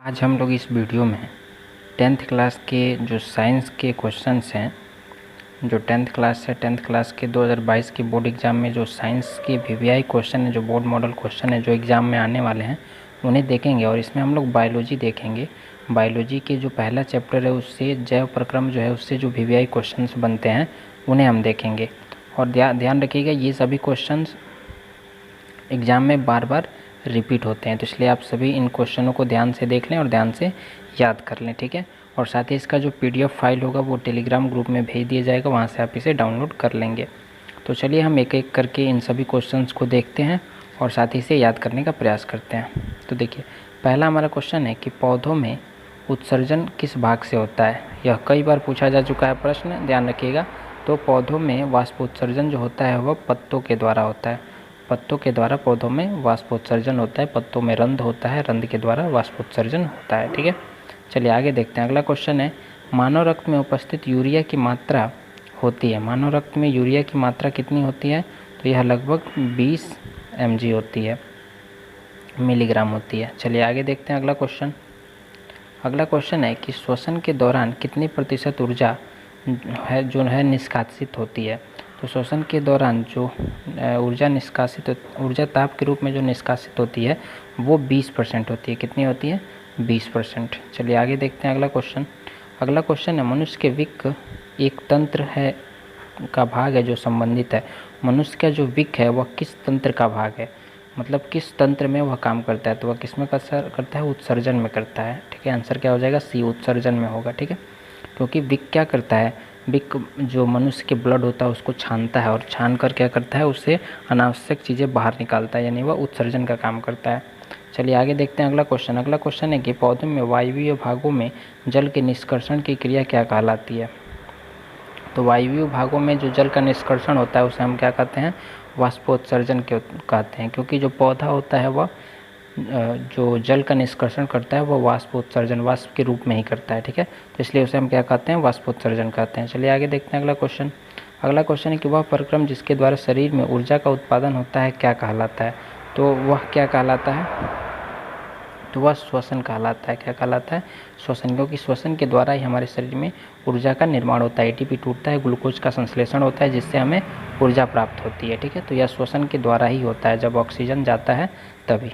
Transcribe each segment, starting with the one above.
आज हम लोग इस वीडियो में 10th क्लास के जो साइंस के क्वेश्चंस हैं, जो 10th क्लास है, 10th क्लास के 2022 के बोर्ड एग्ज़ाम में जो साइंस के वीवीआई क्वेश्चन है, जो बोर्ड मॉडल क्वेश्चन है, जो एग्ज़ाम में आने वाले हैं, उन्हें देखेंगे। और इसमें हम लोग बायोलॉजी देखेंगे। बायोलॉजी के जो पहला चैप्टर है उससे जैव प्रक्रम जो है उससे जो वीवीआई क्वेश्चंस बनते हैं उन्हें हम देखेंगे। और ध्यान रखिएगा, ये सभी क्वेश्चंस एग्ज़ाम में बार बार रिपीट होते हैं, तो इसलिए आप सभी इन क्वेश्चनों को ध्यान से देख लें और ध्यान से याद कर लें, ठीक है। और साथ ही इसका जो पीडीएफ फाइल होगा वो टेलीग्राम ग्रुप में भेज दिया जाएगा, वहाँ से आप इसे डाउनलोड कर लेंगे। तो चलिए हम एक एक करके इन सभी क्वेश्चंस को देखते हैं और साथ ही इसे याद करने का प्रयास करते हैं। तो देखिए, पहला हमारा क्वेश्चन है कि पौधों में उत्सर्जन किस भाग से होता है। यह कई बार पूछा जा चुका है प्रश्न, ध्यान रखिएगा। तो पौधों में वाष्पोत्सर्जन जो होता है वह पत्तों के द्वारा होता है। पत्तों के द्वारा पौधों में वाष्पोत्सर्जन होता है। पत्तों में रंध्र होता है, रंध्र के द्वारा वाष्पोत्सर्जन होता है, ठीक है। चलिए आगे देखते हैं। अगला क्वेश्चन है, मानव रक्त में उपस्थित यूरिया की मात्रा होती है। मानव रक्त में यूरिया की मात्रा कितनी होती है? तो यह लगभग 20 mg होती है, मिलीग्राम होती है। चलिए आगे देखते हैं अगला क्वेश्चन। अगला क्वेश्चन है कि श्वसन के दौरान कितनी प्रतिशत ऊर्जा है निष्कासित होती है। तो श्वसन के दौरान जो ऊर्जा ताप के रूप में जो निष्कासित होती है वो 20% होती है। कितनी होती है? 20%। चलिए आगे देखते हैं अगला क्वेश्चन। अगला क्वेश्चन है, मनुष्य के विक एक तंत्र है का भाग है जो संबंधित है। मनुष्य का जो विक है वह किस तंत्र का भाग है, मतलब किस तंत्र में वह काम करता है। तो वह किस में करता है? उत्सर्जन में करता है, ठीक है। आंसर क्या हो जाएगा? सी, उत्सर्जन में होगा, ठीक है। क्योंकि विक क्या करता है? विक जो मनुष्य के ब्लड होता है उसको छानता है और छान कर क्या करता है? उससे अनावश्यक चीज़ें बाहर निकालता है, यानी वह उत्सर्जन का काम करता है। चलिए आगे देखते हैं अगला क्वेश्चन। अगला क्वेश्चन है कि पौधों में वायवीय भागों में जल के निष्कर्षण की क्रिया क्या कहलाती है। तो वायवीय भागों में जो जल का निष्कर्षण होता है उसे हम क्या कहते हैं? वाष्पोत्सर्जन कहते हैं। क्योंकि जो पौधा होता है वह जो जल का निष्कर्षण करता है वह वाष्पोत्सर्जन वाष्प के रूप में ही करता है, ठीक है। तो इसलिए उसे हम क्या कहते हैं? वाष्पोत्सर्जन कहते हैं। चलिए आगे देखते हैं अगला क्वेश्चन। अगला क्वेश्चन है कि वह प्रक्रम जिसके द्वारा शरीर में ऊर्जा का उत्पादन होता है क्या कहलाता है। तो वह क्या कहलाता है? तो वह श्वसन कहलाता है। क्या कहलाता है? श्वसन। क्योंकि श्वसन के द्वारा ही हमारे शरीर में ऊर्जा का निर्माण होता है, एटीपी टूटता है, ग्लूकोज का संश्लेषण होता है जिससे हमें ऊर्जा प्राप्त होती है, ठीक है। तो यह श्वसन के द्वारा ही होता है, जब ऑक्सीजन जाता है तभी।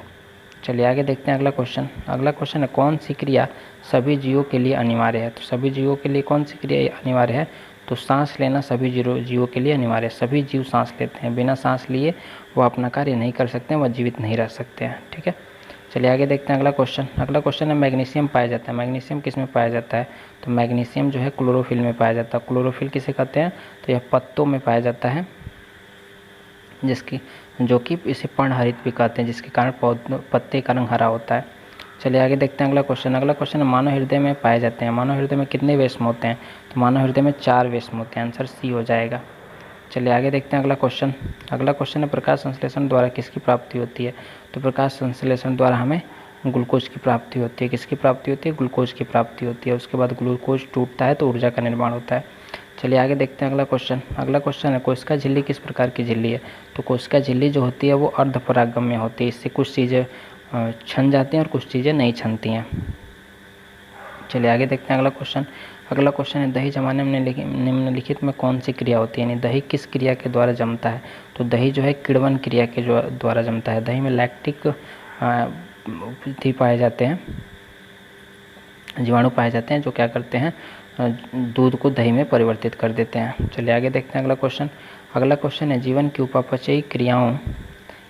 चलिए आगे देखते हैं अगला क्वेश्चन। अगला क्वेश्चन है, कौन सी क्रिया सभी जीवों के लिए अनिवार्य है। तो सभी जीवों के लिए कौन सी क्रिया अनिवार्य है? तो सांस लेना सभी जीवों के लिए अनिवार्य है। सभी जीव सांस लेते हैं, बिना सांस लिए वह अपना कार्य नहीं कर सकते हैं, वह जीवित नहीं रह सकते हैं, ठीक है। चलिए आगे देखते हैं अगला क्वेश्चन। अगला क्वेश्चन है, मैग्नीशियम पाया जाता है। मैग्नीशियम किस में पाया जाता है? तो मैग्नीशियम जो है क्लोरोफिल में पाया जाता है। क्लोरोफिल किसे कहते हैं? तो यह पत्तों में पाया जाता है, जो कि इसे पर्णहरित भी कहते हैं, जिसके कारण पत्ते का रंग हरा होता है। चलिए आगे देखते हैं अगला क्वेश्चन। अगला क्वेश्चन है, मानव हृदय में पाए जाते हैं। मानव हृदय में कितने वेश्म होते हैं? तो मानव हृदय में 4 वेश्म होते हैं। आंसर सी हो जाएगा। चलिए आगे देखते हैं अगला क्वेश्चन। अगला क्वेश्चन है, प्रकाश संश्लेषण द्वारा किसकी प्राप्ति होती है। तो प्रकाश संश्लेषण द्वारा हमें ग्लूकोज की प्राप्ति होती है। किसकी प्राप्ति होती है? ग्लूकोज की प्राप्ति होती है। उसके बाद ग्लूकोज टूटता है तो ऊर्जा का निर्माण होता है। चलिए आगे देखते हैं अगला क्वेश्चन। अगला क्वेश्चन है, कोशिका झिल्ली किस प्रकार की झिल्ली है। तो कोशिका झिल्ली जो होती है वो अर्धपरागम्य होती है। इससे कुछ चीज़ें छन जाती हैं और कुछ चीज़ें नहीं छनती हैं। चलिए आगे देखते हैं अगला क्वेश्चन। अगला क्वेश्चन है, दही जमाने में निम्नलिखित में कौन सी क्रिया होती है, यानी दही किस क्रिया के द्वारा जमता है। तो दही जो है किण्वन क्रिया के द्वारा जमता है। दही में लैक्टिक पाए जाते हैं, जीवाणु पाए जाते हैं जो क्या करते हैं? दूध को दही में परिवर्तित कर देते हैं। चलिए आगे देखते हैं अगला क्वेश्चन। अगला क्वेश्चन है, जीवन की उपापचयी क्रियाओं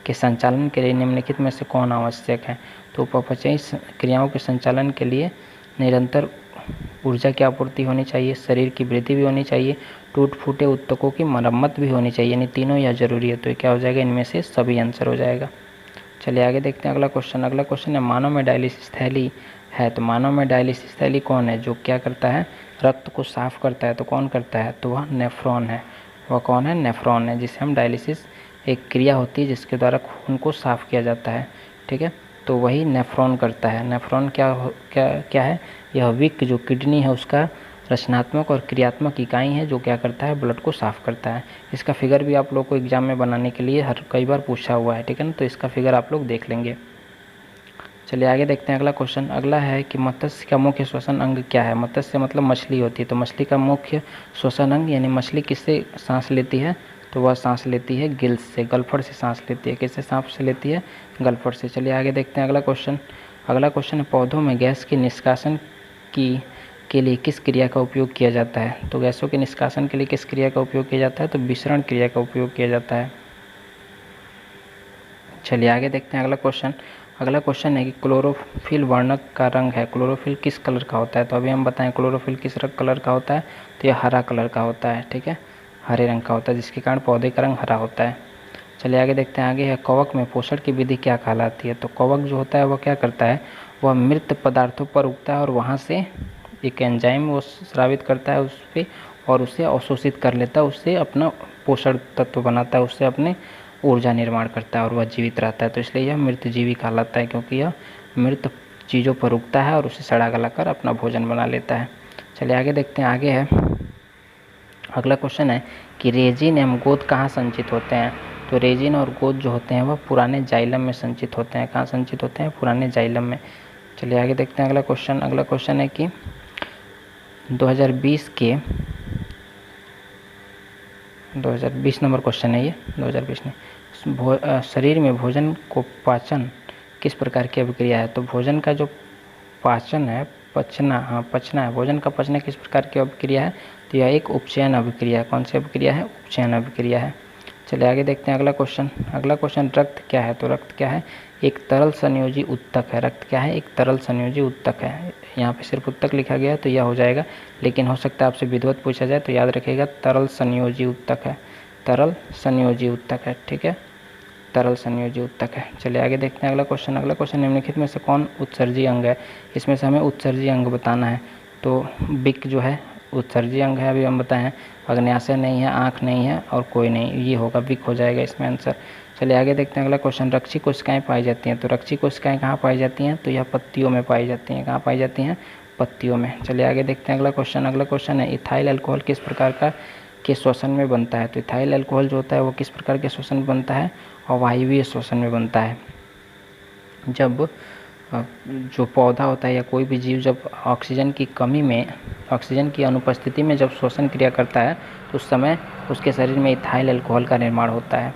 के संचालन के लिए निम्नलिखित में से कौन आवश्यक है। तो उपापचयी क्रियाओं के संचालन के लिए निरंतर ऊर्जा की आपूर्ति होनी चाहिए, शरीर की वृद्धि भी होनी चाहिए, टूट फूटे ऊतकों की मरम्मत भी होनी चाहिए, यानी तीनों यह जरूरी है। तो ये क्या हो जाएगा? इनमें से सभी आंसर हो जाएगा। चलिए आगे देखते हैं अगला क्वेश्चन। अगला क्वेश्चन है, मानव में डायलिसिस थैली है। तो मानव में डायलिसिस थैली कौन है जो क्या करता है? रक्त को साफ करता है। तो कौन करता है? तो वह नेफ्रॉन है। वह कौन है? नेफ्रॉन है, जिसे हम डायलिसिस एक क्रिया होती है जिसके द्वारा खून को साफ किया जाता है, ठीक है। तो वही नेफ्रॉन करता है। नेफ्रॉन क्या है? यह विक जो किडनी है उसका रचनात्मक और क्रियात्मक इकाई है जो क्या करता है? ब्लड को साफ करता है। इसका फिगर भी आप लोग को एग्जाम में बनाने के लिए कई बार पूछा हुआ है, ठीक है ना। तो इसका फिगर आप लोग देख लेंगे। चलिए आगे देखते हैं अगला क्वेश्चन। अगला है कि मत्स्य का मुख्य श्वसन अंग क्या है। मत्स्य मतलब मछली होती है, तो मछली का मुख्य श्वसन अंग यानी मछली किससे सांस लेती है, तो वह सांस लेती है गिल्स से, गलफड़ से सांस लेती है। किससे सांस लेती है, गलफड़ से। चलिए आगे देखते हैं अगला क्वेश्चन। अगला क्वेश्चन है पौधों में गैस के निष्कासन के लिए किस क्रिया का उपयोग किया जाता है। तो गैसों के निष्कासन के लिए किस क्रिया का उपयोग किया जाता है, तो विसरण क्रिया का उपयोग किया जाता है। चलिए आगे देखते हैं अगला क्वेश्चन। अगला क्वेश्चन है कि क्लोरोफिल वर्णक का रंग है। क्लोरोफिल किस कलर का होता है, तो अभी हम बताएं क्लोरोफिल किस कलर का होता है, तो यह हरा कलर का होता है। ठीक है, हरे रंग का होता है, जिसके कारण पौधे का रंग हरा होता है। चलिए आगे देखते हैं। आगे है कवक में पोषण की विधि क्या कहलाती है। तो कवक जो होता है वह क्या करता है, वह मृत पदार्थों पर उगता है और वहाँ से एक एंजाइम वो स्रावित करता है उस पर और उसे अवशोषित कर लेता है, उससे अपना पोषण तत्व बनाता है, उससे अपने ऊर्जा निर्माण करता है और वह जीवित रहता है। तो इसलिए यह मृतजीवी कहलाता है, क्योंकि यह मृत चीज़ों पर उगता है और उसे सड़ा गलाकर अपना भोजन बना लेता है। चलिए आगे देखते हैं। आगे है अगला क्वेश्चन है कि रेजिन एवं गोंद कहाँ संचित होते हैं। तो रेजिन और गोंद जो होते हैं वह पुराने जाइलम में संचित होते हैं। कहाँ संचित होते हैं, पुराने जाइलम में। चलिए आगे देखते हैं अगला क्वेश्चन। अगला क्वेश्चन है कि 2020 नंबर क्वेश्चन है ये, 2020 में। शरीर में भोजन को पाचन किस प्रकार की अभिक्रिया है। तो भोजन का जो पाचन है, पचना है, भोजन का पचना किस प्रकार की अभिक्रिया है, तो यह एक उपचयन अभिक्रिया है। कौन सी अभिक्रिया है, उपचयन अभिक्रिया है। चलिए आगे देखते हैं अगला क्वेश्चन। अगला क्वेश्चन रक्त क्या है। तो रक्त क्या है, एक तरल संयोजी उत्तक है। रक्त क्या है, एक तरल संयोजी उत्तक है। यहाँ पे सिर्फ उत्तक लिखा गया है तो यह हो जाएगा, लेकिन हो सकता है आपसे विधिवत पूछा जाए तो याद रखिएगा तरल संयोजी उत्तक है, तरल संयोजी उत्तक है। ठीक है, तरल संयोजी उत्तक है। चलिए आगे देखते हैं अगला क्वेश्चन। अगला क्वेश्चन निम्नलिखित में से कौन उत्सर्जी अंग है। इसमें से हमें उत्सर्जी अंग बताना है। तो बिक जो है उत्सर्जी अंग है, अभी हम बताएं। अग्न्याशय नहीं है, आँख नहीं है और कोई नहीं, ये होगा बिक हो जाएगा इसमें आंसर। चलिए आगे देखते हैं अगला क्वेश्चन। रक्षी कोशिकाएं पाई जाती हैं। तो रक्षी कोशिकाएं कहाँ पाई जाती हैं, तो यह पत्तियों में पाई जाती हैं। कहाँ पाई जाती हैं, पत्तियों में। चलिए आगे देखते हैं अगला क्वेश्चन। अगला क्वेश्चन है इथाइल अल्कोहल किस प्रकार का के श्वसन में बनता है। तो इथाइल अल्कोहल जो होता है वो किस प्रकार के श्वसन में बनता है, और वायवीय श्वसन में बनता है। जब जो पौधा होता है या कोई भी जीव जब ऑक्सीजन की कमी में, ऑक्सीजन की अनुपस्थिति में जब श्वसन क्रिया करता है तो उस समय उसके शरीर में इथाइल अल्कोहल का निर्माण होता है।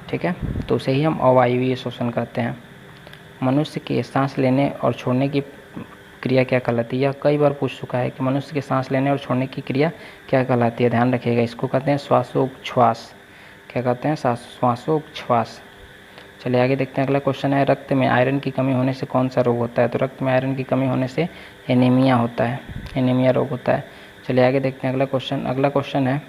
ठीक है, तो उसे ही हम अवायवीय श्वसन कहते हैं। मनुष्य के सांस लेने और छोड़ने की क्रिया क्या कहलाती है। यह कई बार पूछ चुका है कि मनुष्य के सांस लेने और छोड़ने की क्रिया क्या कहलाती है। ध्यान रखिएगा, इसको कहते हैं श्वासोच्छ्वास। क्या कहते हैं, श्वासोच्छ्वास। चलिए आगे देखते हैं अगला क्वेश्चन है रक्त में आयरन की कमी होने से कौन सा रोग होता है। तो रक्त में आयरन की कमी होने से एनीमिया होता है, एनीमिया रोग होता है। चलिए आगे देखते हैं अगला क्वेश्चन। अगला क्वेश्चन है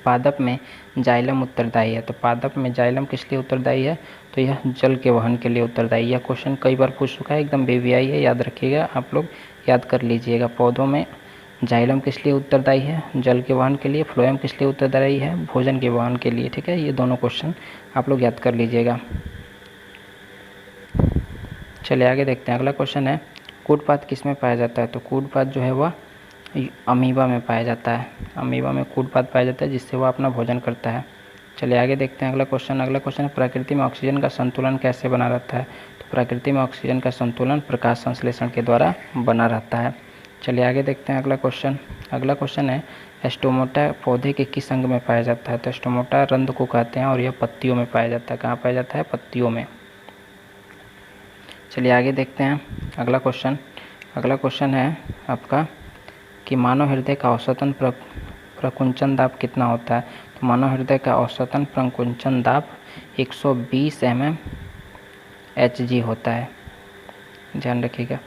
पादप में जाइलम उत्तरदायी है। तो पादप में जाइलम किस लिए उत्तरदायी है, तो यह जल के वहन के लिए उत्तरदायी। यह क्वेश्चन कई बार पूछ चुका है, एकदम बेवियाई है, याद रखिएगा, आप लोग याद कर लीजिएगा। पौधों में जाइलम किस लिए उत्तरदायी है, जल के वहन के लिए। फ्लोएम किस लिए उत्तरदायी है, भोजन के वहन के लिए। ठीक है, ये दोनों क्वेश्चन आप लोग याद कर लीजिएगा। चलिए आगे देखते हैं अगला क्वेश्चन है कूटपात किस में पाया जाता है। तो कूटपात जो है वह अमीबा में पाया जाता है। अमीबा में कूटपात पाया जाता है, जिससे वह अपना भोजन करता है। चलिए आगे देखते हैं अगला क्वेश्चन। अगला क्वेश्चन है प्रकृति में ऑक्सीजन का संतुलन कैसे बना रहता है। तो प्रकृति में ऑक्सीजन का संतुलन प्रकाश संश्लेषण के द्वारा बना रहता है। चलिए आगे देखते हैं अगला क्वेश्चन। अगला क्वेश्चन है स्टोमोटा पौधे के किस अंग में पाया जाता है। तो स्टोमोटा रंध्र को कहते हैं और यह पत्तियों में पाया जाता है। कहाँ पाया जाता है, पत्तियों में। चलिए आगे देखते हैं अगला क्वेश्चन। अगला क्वेश्चन है आपका कि मानव हृदय का औसतन प्रकुंचन दाब कितना होता है। तो मानव हृदय का औसतन प्रकुंचन दाब 120 mmHg होता है, ध्यान रखिएगा।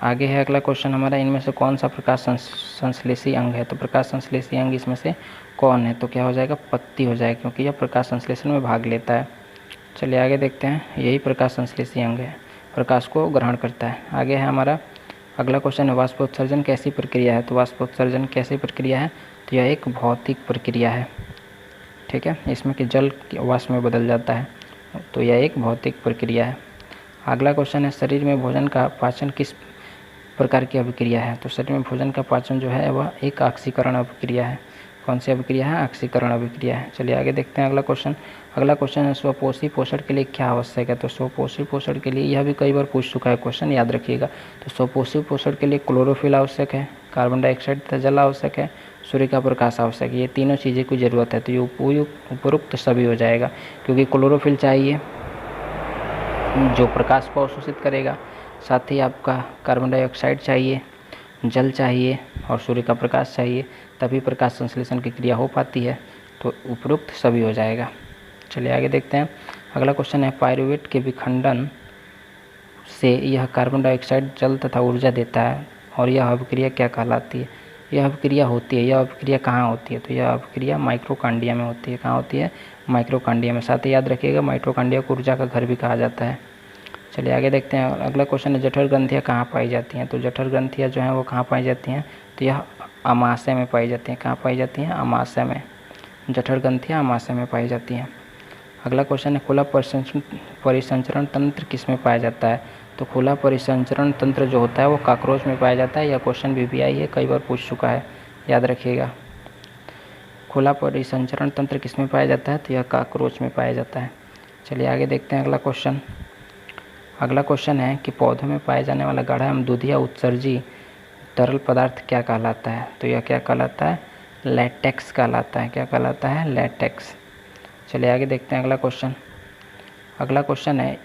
आगे है अगला क्वेश्चन हमारा, इनमें से कौन सा प्रकाश संश्लेषी अंग है। तो प्रकाश संश्लेषी अंग इसमें से कौन है, तो क्या हो जाएगा, पत्ती हो जाएगा, क्योंकि यह प्रकाश संश्लेषण में भाग लेता है। चलिए आगे देखते हैं, यही प्रकाश संश्लेषी अंग है, प्रकाश को ग्रहण करता है। आगे है हमारा अगला क्वेश्चन है वाष्पोत्सर्जन कैसी प्रक्रिया है। तो वाष्पोत्सर्जन कैसी प्रक्रिया है, तो यह एक भौतिक प्रक्रिया है। ठीक है, इसमें कि जल वाष्प में बदल जाता है, तो यह एक भौतिक प्रक्रिया है। अगला क्वेश्चन है शरीर में भोजन का पाचन किस प्रकार की अभिक्रिया है। तो शरीर में भोजन का पाचन जो है वह एक ऑक्सीकरण अभिक्रिया है। कौन सी अभिक्रिया है? ऑक्सीकरण अभिक्रिया है। चलिए आगे देखते हैं अगला क्वेश्चन। अगला क्वेश्चन है स्वपोषी पोषण के लिए क्या आवश्यक है? तो स्वपोषी पोषण के लिए, यह भी कई बार पूछ चुका है क्वेश्चन, याद रखिएगा। तो स्वपोषी पोषण के लिए क्लोरोफिल आवश्यक है, कार्बन डाइऑक्साइड तथा जल आवश्यक है, सूर्य का प्रकाश आवश्यक है। ये तीनों चीज़ें की ज़रूरत है। तो ये उपयुक्त सभी हो जाएगा, क्योंकि क्लोरोफिल चाहिए जो प्रकाश को अवशोषित करेगा, साथ ही आपका कार्बन डाइऑक्साइड चाहिए, जल चाहिए और सूर्य का प्रकाश चाहिए, तभी प्रकाश संश्लेषण की क्रिया हो पाती है। तो उपयुक्त सभी हो जाएगा। चलिए आगे देखते हैं। अगला क्वेश्चन है पायरुवेट के विखंडन से यह कार्बन डाइऑक्साइड, जल तथा ऊर्जा देता है और यह अभिक्रिया क्या कहलाती है? यह अभिक्रिया होती है, यह अभिक्रिया कहाँ होती है? तो यह अभिक्रिया माइक्रोकांडिया में होती है। कहाँ होती है? माइक्रोकांडिया में। साथ ही याद रखिएगा माइक्रोकांडिया को ऊर्जा का घर भी कहा जाता है। चलिए आगे देखते हैं। अगला क्वेश्चन है जठर ग्रंथियाँ कहाँ पाई जाती हैं? तो जठर ग्रंथियाँ जो हैं वो कहाँ पाई जाती हैं? तो यह अमाशय में पाई जाती हैं। कहाँ पाई जाती हैं? अमाशय में। जठर ग्रंथियाँ अमाशय में पाई जाती हैं। अगला क्वेश्चन है खुला परिसंचरण तंत्र किस में पाया जाता है? तो खुला परिसंचरण तंत्र जो होता है वो कॉकरोच में पाया जाता है। यह क्वेश्चन भी आई है, कई बार पूछ चुका है, याद रखिएगा। खुला परिसंचरण तंत्र किस में पाया जाता है? तो यह कॉकरोच में पाया जाता है। चलिए आगे देखते हैं अगला क्वेश्चन। अगला क्वेश्चन है कि पौधों में पाया जाने वाला गाढ़ा एवं दूधिया उत्सर्जी तरल पदार्थ क्या कहलाता है? तो यह क्या कहलाता है? लैटेक्स कहलाता है। क्या कहलाता है? लैटेक्स। चलिए आगे देखते हैं अगला क्वेश्चन। अगला क्वेश्चन है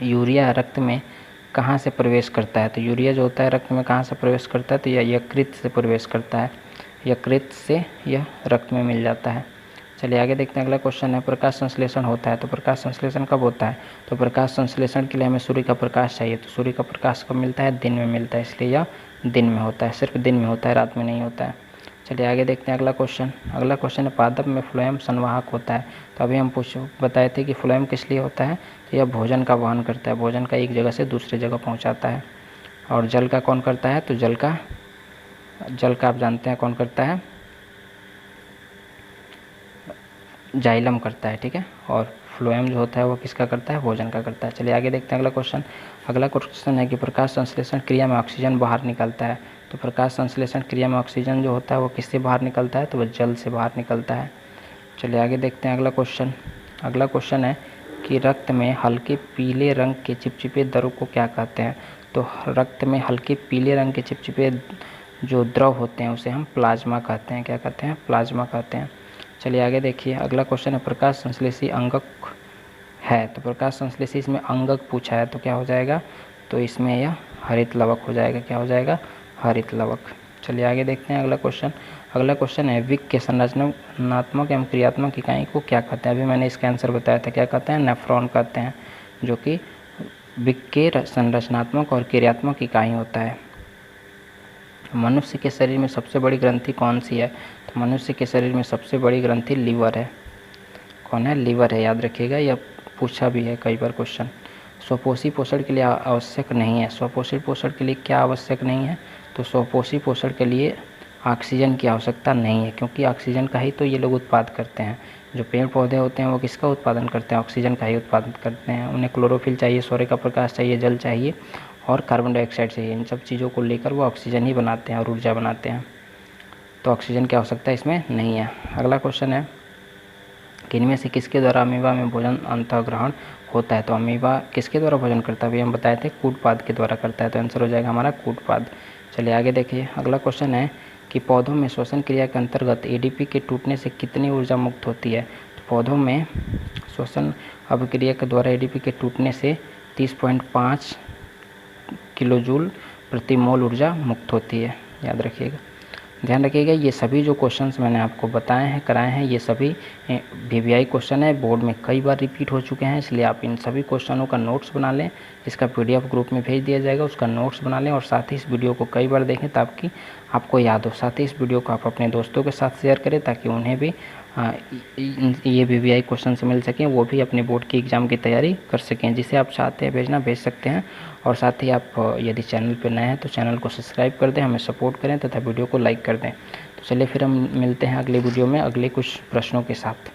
यूरिया रक्त में कहाँ से प्रवेश करता है? तो यूरिया जो होता है रक्त में कहाँ से प्रवेश करता है? तो यह यकृत से प्रवेश करता है। यकृत से यह रक्त में मिल जाता है। चलिए आगे देखते हैं। अगला क्वेश्चन है प्रकाश संश्लेषण होता है। तो प्रकाश संश्लेषण कब होता है? तो प्रकाश संश्लेषण के लिए हमें सूर्य का प्रकाश चाहिए। तो सूर्य का प्रकाश कब मिलता है? दिन में मिलता है, इसलिए यह दिन में होता है। सिर्फ दिन में होता है, रात में नहीं होता है। चलिए आगे देखते हैं अगला क्वेश्चन। अगला क्वेश्चन है पादप में फ्लोएम संवाहक होता है। तो अभी हम बताए थे कि फ्लोएम किस लिए होता है? तो यह भोजन का वहन करता है, भोजन का एक जगह से दूसरी जगह पहुंचाता है। और जल का कौन करता है? तो जल का आप जानते हैं कौन करता है? जाइलम करता है, ठीक है। और फ्लोएम जो होता है वो किसका करता है? भोजन का करता है। चलिए आगे देखते हैं अगला क्वेश्चन। अगला क्वेश्चन है कि प्रकाश संश्लेषण क्रिया में ऑक्सीजन बाहर निकलता है। तो प्रकाश संश्लेषण क्रिया में ऑक्सीजन जो होता है वो किससे बाहर निकलता है? तो वह जल से बाहर निकलता है। चलिए आगे देखते हैं अगला क्वेश्चन। अगला क्वेश्चन है कि रक्त में हल्के पीले रंग के चिपचिपे द्रव को क्या कहते हैं? तो रक्त में हल्के पीले रंग के चिपचिपे जो द्रव होते हैं उसे हम प्लाज्मा कहते हैं। क्या कहते हैं? प्लाज्मा कहते हैं। चलिए आगे देखिए। अगला क्वेश्चन है प्रकाश संश्लेषी अंगक है। तो प्रकाश संश्लेषी इसमें अंगक पूछा है, तो क्या हो जाएगा? तो इसमें यह हरित लवक हो जाएगा। क्या हो जाएगा? हरित लवक। चलिए आगे देखते हैं अगला क्वेश्चन। अगला क्वेश्चन है विक के संरचनात्मक एवं क्रियात्मक इकाई को क्या कहते हैं? अभी मैंने इसका आंसर बताया था। क्या कहते हैं? नेफ्रॉन कहते हैं, जो कि विक के संरचनात्मक और क्रियात्मक इकाई होता है। मनुष्य के शरीर में सबसे बड़ी ग्रंथि कौन सी है? तो मनुष्य के शरीर में सबसे बड़ी ग्रंथि लीवर है। कौन है? लीवर है, याद रखिएगा, यह पूछा भी है कई बार क्वेश्चन। स्वपोषी पोषण के लिए आवश्यक नहीं है। स्वपोषी पोषण के लिए क्या आवश्यक नहीं है? तो स्वपोषी पोषण के लिए ऑक्सीजन की आवश्यकता नहीं है, क्योंकि ऑक्सीजन का ही तो ये लोग उत्पाद करते हैं। जो पेड़ पौधे होते हैं वो किसका उत्पादन करते हैं? ऑक्सीजन का ही उत्पादन करते हैं। उन्हें क्लोरोफिल चाहिए, सूर्य का प्रकाश चाहिए, जल चाहिए और कार्बन डाइऑक्साइड चाहिए। इन सब चीज़ों को लेकर वो ऑक्सीजन ही बनाते हैं और ऊर्जा बनाते हैं। तो ऑक्सीजन की आवश्यकता इसमें नहीं है। अगला क्वेश्चन है कि इनमें से किसके द्वारा अमीबा में भोजन अंतःग्रहण होता है? तो अमीबा किसके द्वारा भोजन करता है? अभी हम बताए थे कूटपाद के द्वारा करता है। तो आंसर हो जाएगा हमारा कूटपाद। चलिए आगे देखिए। अगला क्वेश्चन है कि पौधों में श्वसन क्रिया के अंतर्गत एडीपी के टूटने से कितनी ऊर्जा मुक्त होती है? तो पौधों में श्वसन अभिक्रिया के द्वारा एडीपी के टूटने से 30.5 किलोजूल प्रति मोल ऊर्जा मुक्त होती है, याद रखिएगा। ध्यान रखिएगा, ये सभी जो क्वेश्चंस मैंने आपको बताए हैं, कराए हैं, ये सभी वीवीआई क्वेश्चन है, बोर्ड में कई बार रिपीट हो चुके हैं, इसलिए आप इन सभी क्वेश्चनों का नोट्स बना लें। इसका पीडीएफ ग्रुप में भेज दिया जाएगा, उसका नोट्स बना लें और साथ ही इस वीडियो को कई बार देखें ताकि आपको याद हो। साथ ही इस वीडियो को आप अपने दोस्तों के साथ शेयर करें ताकि उन्हें भी ये वीवीआई क्वेश्चन से मिल सकें, वो भी अपने बोर्ड की एग्ज़ाम की तैयारी कर सकें। जिसे आप चाहते हैं भेजना भेज सकते हैं। और साथ ही आप यदि चैनल पर नए हैं तो चैनल को सब्सक्राइब कर दें, हमें सपोर्ट करें तथा वीडियो को लाइक कर दें। तो चलिए फिर हम मिलते हैं अगले वीडियो में अगले कुछ प्रश्नों के साथ।